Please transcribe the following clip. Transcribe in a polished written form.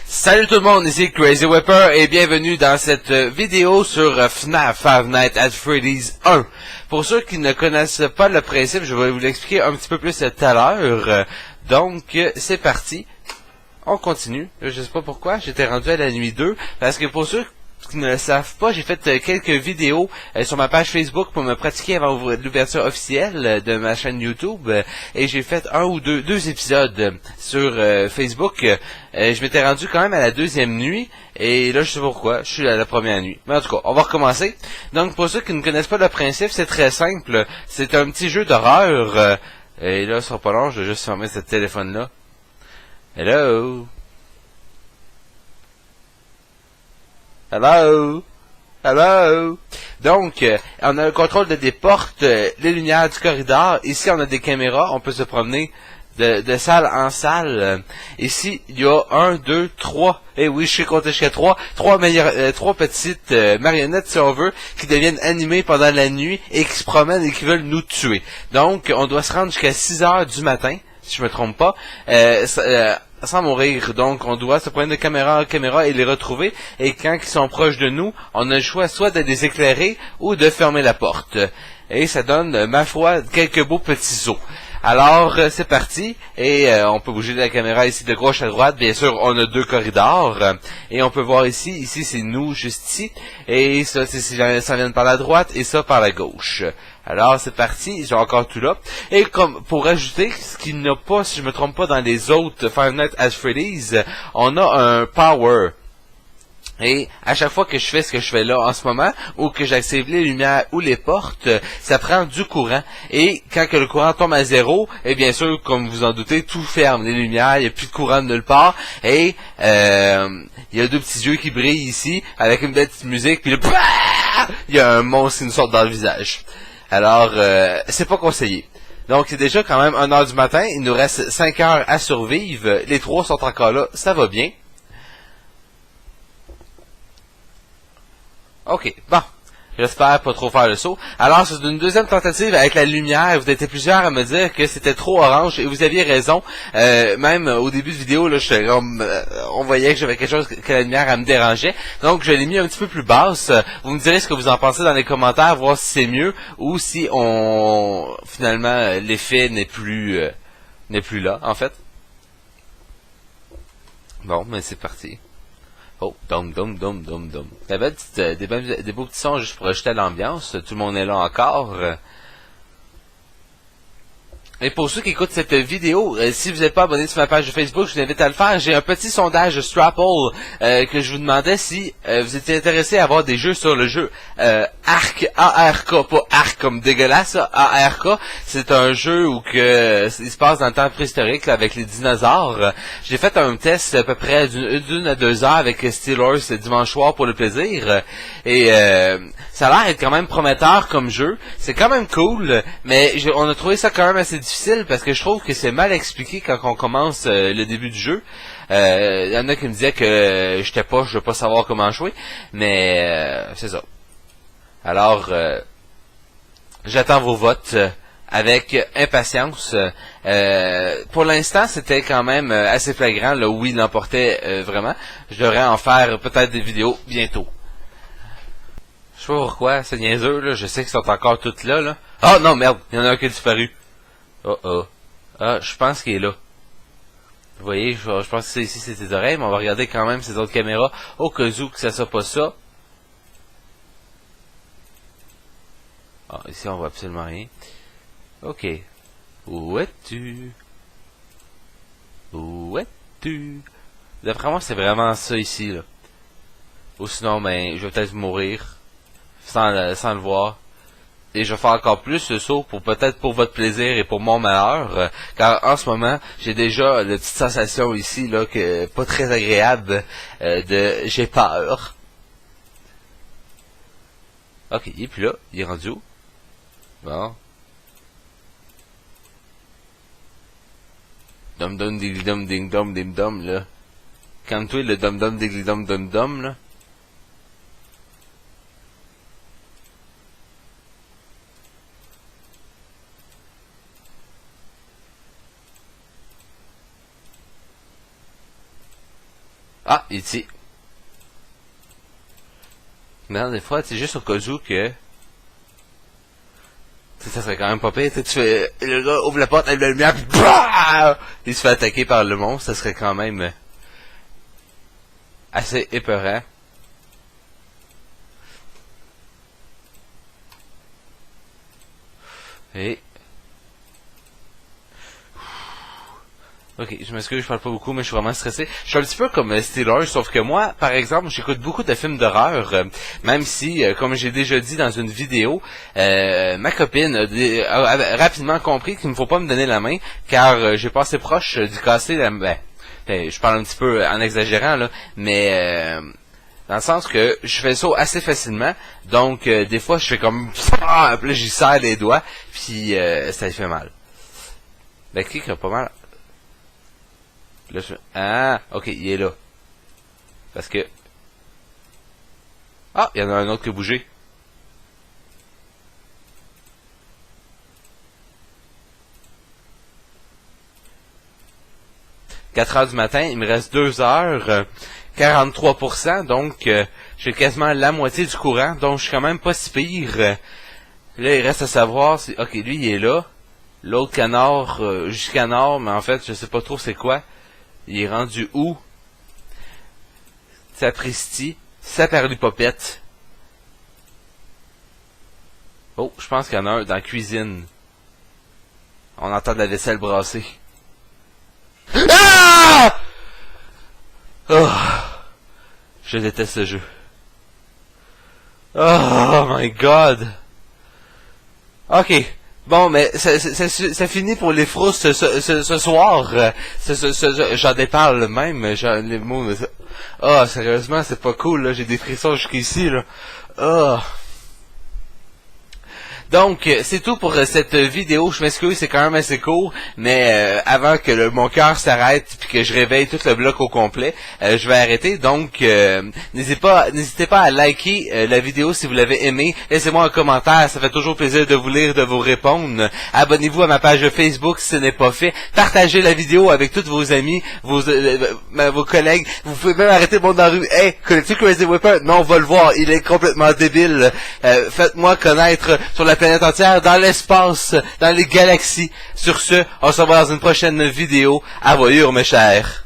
Salut tout le monde, ici Crazy Whipper et bienvenue dans cette vidéo sur FNAF Five Nights at Freddy's 1. Pour ceux qui ne connaissent pas le principe, je vais vous l'expliquer un petit peu plus tout à l'heure. Donc, c'est parti. On continue. Je sais pas pourquoi, j'étais rendu à la nuit 2, parce que pour ceux qui ne le savent pas, j'ai fait quelques vidéos sur ma page Facebook pour me pratiquer avant l'ouverture officielle de ma chaîne YouTube, et j'ai fait deux épisodes sur Facebook. Je m'étais rendu quand même à la deuxième nuit, et là je sais pas pourquoi, je suis à la première nuit. Mais en tout cas, on va recommencer. Donc pour ceux qui ne connaissent pas le principe, c'est très simple. C'est un petit jeu d'horreur, et là, ça sera pas long, je vais juste fermer ce téléphone-là. Hello? Hello? Hello? Donc, on a le contrôle des portes, les lumières du corridor. Ici, on a des caméras. On peut se promener de salle en salle. Ici, il y a 1, 2, 3. Eh oui, je sais compter jusqu'à 3. Trois petites marionnettes, si on veut, qui deviennent animées pendant la nuit et qui se promènent et qui veulent nous tuer. Donc, on doit se rendre jusqu'à 6 heures du matin, si je me trompe pas. Sans mourir. Donc, on doit se prendre de caméra en caméra et les retrouver. Et quand ils sont proches de nous, on a le choix soit de les éclairer ou de fermer la porte. Et ça donne, ma foi, quelques beaux petits os. Alors, c'est parti. Et on peut bouger la caméra ici de gauche à droite. Bien sûr, on a deux corridors. Et on peut voir ici. Ici, c'est nous, juste ici. Et ça, c'est si ça vient par la droite et ça par la gauche. Alors, c'est parti, j'ai encore tout là. Et comme pour ajouter, ce qu'il n'y a pas, si je me trompe pas, dans les autres Five Nights at Freddy's, on a un power. Et à chaque fois que je fais ce que je fais là en ce moment, ou que j'active les lumières ou les portes, ça prend du courant. Et quand que le courant tombe à zéro, et bien sûr, comme vous en doutez, tout ferme. Les lumières, il n'y a plus de courant de nulle part. Et il y a deux petits yeux qui brillent ici, avec une belle petite musique, puis là, il y a un monstre qui nous sort dans le visage. Alors, c'est pas conseillé. Donc, c'est déjà quand même 1h du matin. Il nous reste 5 heures à survivre. Les 3 sont encore là. Ça va bien. OK. Bon. J'espère pas trop faire le saut. Alors, c'est une deuxième tentative avec la lumière. Vous étiez plusieurs à me dire que c'était trop orange et vous aviez raison. Même au début de vidéo, là, on voyait que j'avais quelque chose que la lumière elle me dérangeait. Donc, je l'ai mis un petit peu plus basse. Vous me direz ce que vous en pensez dans les commentaires, voir si c'est mieux ou si finalement l'effet n'est plus là, en fait. Bon, mais c'est parti. Oh, dom. Des beaux petits sons juste pour ajouter à l'ambiance. Tout le monde est là encore. Et pour ceux qui écoutent cette vidéo, si vous n'êtes pas abonné sur ma page de Facebook, je vous invite à le faire. J'ai un petit sondage Strapple que je vous demandais si vous étiez intéressé à avoir des jeux sur le jeu Ark, A-R-K, pas Ark comme dégueulasse, A-R-K. C'est un jeu où il se passe dans le temps préhistorique là, avec les dinosaures. J'ai fait un test à peu près d'une à 2 heures avec Steelers dimanche soir pour le plaisir. Et ça a l'air d'être quand même prometteur comme jeu. C'est quand même cool, mais on a trouvé ça quand même assez difficile parce que je trouve que c'est mal expliqué quand on commence le début du jeu. Il y en a qui me disaient que je veux pas savoir comment jouer, mais c'est ça. Alors, j'attends vos votes avec impatience. Pour l'instant, c'était quand même assez flagrant. Le oui l'emportait vraiment. Je devrais en faire peut-être des vidéos bientôt. Je sais pas pourquoi, c'est niaiseux, là. Je sais qu'ils sont encore toutes là, là. Oh non, merde, il y en a un qui a disparu. Oh. Ah, je pense qu'il est là. Vous voyez, je pense que c'est ici, c'est ses oreilles, mais on va regarder quand même ces autres caméras, au cas où que ça soit pas ça. Ah, ici on voit absolument rien. Ok. Où es-tu? Où es-tu? D'après moi, c'est vraiment ça ici, là. Ou sinon, ben, je vais peut-être mourir sans le voir. Et je vais faire encore plus ce saut peut-être pour votre plaisir et pour mon malheur, car en ce moment j'ai déjà la petite sensation ici là que pas très agréable de j'ai peur. Ok, et puis là, il est rendu où? Bon. Dum dum digli dum ding dum dim dum là. Calme-toi le dum dum digli dum dum dum là. Ah, E.T. Non, des fois, c'est juste au cas où que... T'sais, ça serait quand même pas pire. Tu fais... Le gars ouvre la porte, allume la lumière, puis... Bah! Il se fait attaquer par le monstre. Ça serait quand même... assez épeurant. Et... Ok, je m'excuse, je parle pas beaucoup, mais je suis vraiment stressé. Je suis un petit peu comme Steelers, sauf que moi, par exemple, j'écoute beaucoup de films d'horreur, même si, comme j'ai déjà dit dans une vidéo, ma copine a rapidement compris qu'il ne faut pas me donner la main, car j'ai passé proche du casser la... je parle un petit peu en exagérant, là, mais... dans le sens que je fais ça assez facilement, donc des fois je fais comme... Ah, puis là j'y serre les doigts, puis ça fait mal. Ben, qui a pas mal... Là, ah, ok, il est là. Parce que... Ah, il y en a un autre qui a bougé. « 4 heures du matin, il me reste 2 heures, 43%, donc j'ai quasiment la moitié du courant, donc je suis quand même pas si pire. Là, il reste à savoir si... Ok, lui, il est là. L'autre canard, jusqu'à nord, mais en fait, je sais pas trop c'est quoi. Il est rendu où? Sapristi. Saperlipopette. Oh, je pense qu'il y en a un dans la cuisine. On entend de la vaisselle brasser. Ah! Oh, je déteste ce jeu. Oh my god. Ok. Bon, mais ça finit pour les frousses ce soir. J'en déparle même. Les mots. Ah, sérieusement, c'est pas cool, là. J'ai des frissons jusqu'ici, là. Ah. Donc, c'est tout pour cette vidéo. Je m'excuse, c'est quand même assez court, mais avant que mon cœur s'arrête puis que je réveille tout le bloc au complet, je vais arrêter. Donc, n'hésitez pas à liker la vidéo si vous l'avez aimé. Laissez-moi un commentaire, ça fait toujours plaisir de vous lire, de vous répondre. Abonnez-vous à ma page Facebook si ce n'est pas fait. Partagez la vidéo avec tous vos amis, vos collègues. Vous pouvez même arrêter le monde dans la rue. Hey, connais-tu Crazy Whipper? Non, on va le voir, il est complètement débile. Faites-moi connaître sur la planète entière, dans l'espace, dans les galaxies. Sur ce, on se revoit dans une prochaine vidéo. À voyure, mes chers.